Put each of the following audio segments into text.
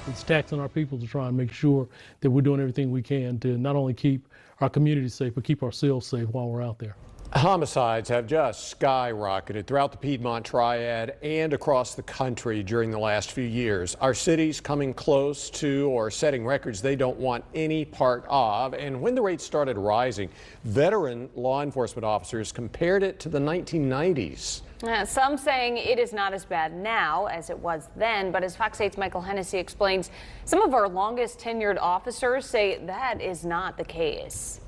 It's taxing our people to try and make sure that we're doing everything we can to not only keep our community safe, but keep ourselves safe while we're out there. Homicides have just skyrocketed throughout the Piedmont Triad and across the country during the last few years. Our city's coming close to or setting records they don't want any part of. And when the rates started rising, veteran law enforcement officers compared it to the 1990s. Some saying it is not as bad now as it was then, but as Fox 8's Michael Hennessy explains, some of our longest tenured officers say that is not the case.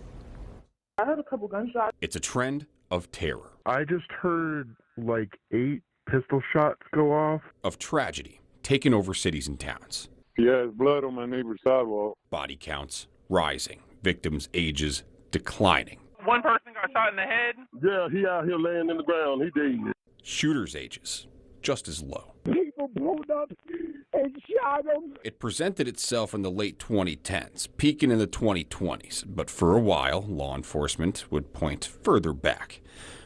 I heard a couple gunshots. It's a trend of terror. I just heard like 8 pistol shots go off. Of tragedy taking over cities and towns. Yeah, there's blood on my neighbor's sidewalk. Body counts rising. Victims' ages declining. One person got shot in the head. Yeah, he out here laying in the ground. He dead. Shooters' ages just as low. People pulled up and shot them. It presented itself in the late 2010s, peaking in the 2020s. But for a while, law enforcement would point further back,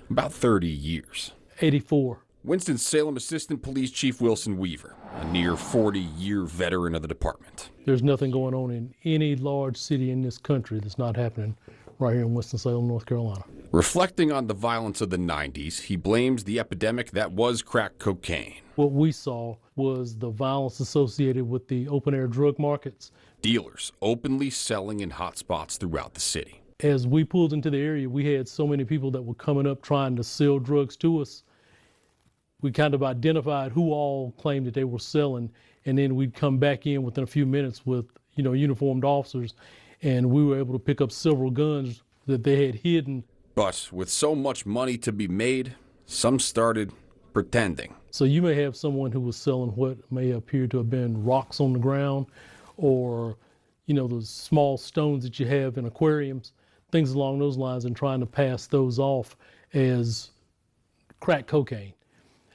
about 30 years. 84. Winston-Salem Assistant Police Chief Wilson Weaver, a near 40-year veteran of the department. There's nothing going on in any large city in this country that's not happening right here in Winston-Salem, North Carolina. Reflecting on the violence of the 90s, he blames the epidemic that was crack cocaine. What we saw was the violence associated with the open-air drug markets. Dealers openly selling in hot spots throughout the city. As we pulled into the area, we had so many people that were coming up trying to sell drugs to us. We kind of identified who all claimed that they were selling, and then we'd come back in within a few minutes with, uniformed officers, and we were able to pick up several guns that they had hidden. But with so much money to be made, some started pretending. So you may have someone who was selling what may appear to have been rocks on the ground, or, those small stones that you have in aquariums, things along those lines, and trying to pass those off as crack cocaine.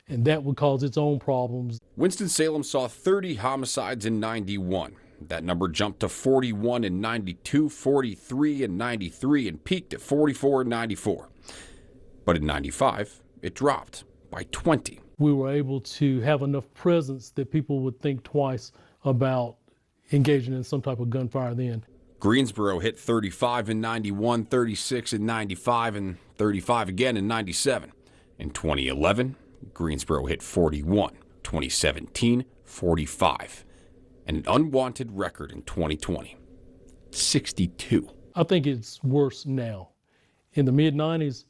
And that would cause its own problems. Winston-Salem saw 30 homicides in 91. That number jumped to 41 in 92, 43 in 93, and peaked at 44 in 94. But in 95, it dropped by 20. We were able to have enough presence that people would think twice about engaging in some type of gunfire then. Greensboro hit 35 in 91, 36 in 95, and 35 again in 97. In 2011, Greensboro hit 41, 2017, 45, and an unwanted record in 2020, 62. I think it's worse now. In the mid-90s,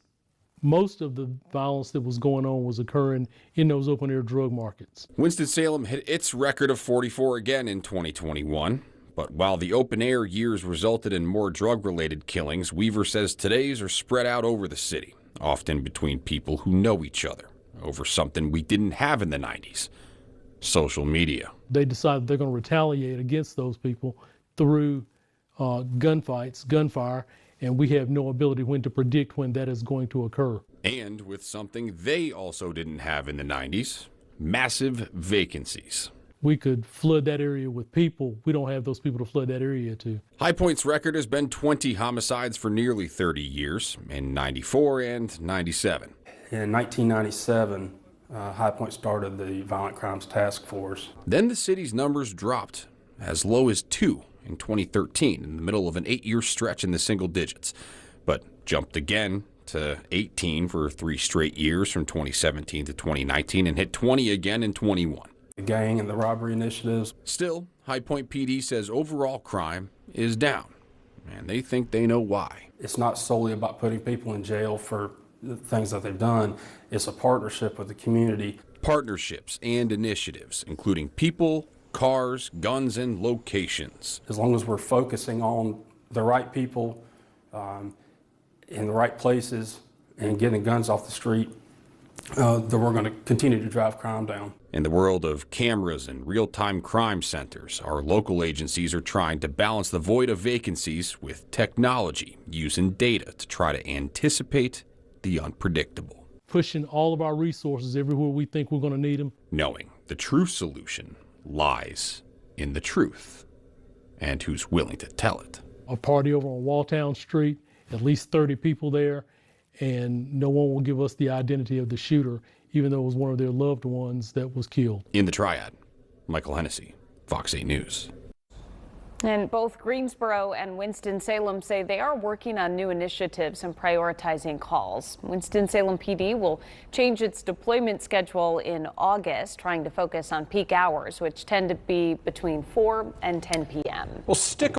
most of the violence that was going on was occurring in those open-air drug markets. Winston-Salem hit its record of 44 again in 2021. But while the open-air years resulted in more drug-related killings, Weaver says today's are spread out over the city, often between people who know each other, over something we didn't have in the 90s, social media. They decided they're going to retaliate against those people through gunfights, gunfire, and we have no ability to predict when that is going to occur. And with something they also didn't have in the 90s, massive vacancies. We could flood that area with people. We don't have those people to flood that area to. High Point's record has been 20 homicides for nearly 30 years, in 94 and 97. In 1997, High Point started the Violent Crimes Task Force. Then the city's numbers dropped as low as 2 in 2013, in the middle of an 8-year stretch in the single digits, but jumped again to 18 for 3 straight years from 2017 to 2019 and hit 20 again in 21. The gang and the robbery initiatives. Still, High Point PD says overall crime is down, and they think they know why. It's not solely about putting people in jail for the things that they've done. It's a partnership with the community. Partnerships and initiatives, including people, cars, guns, and locations. As long as we're focusing on the right people in the right places and getting guns off the street, then we're going to continue to drive crime down. In the world of cameras and real-time crime centers, our local agencies are trying to balance the void of vacancies with technology, using data to try to anticipate the unpredictable. Pushing all of our resources everywhere we think we're going to need them. Knowing the true solution lies in the truth and who's willing to tell it. A party over on Walltown Street, at least 30 people there, and no one will give us the identity of the shooter, even though it was one of their loved ones that was killed. In the Triad, Michael Hennessy, Fox 8 News. And both Greensboro and Winston-Salem say they are working on new initiatives and prioritizing calls. Winston-Salem PD will change its deployment schedule in August, trying to focus on peak hours, which tend to be between 4 and 10 p.m. Well, stick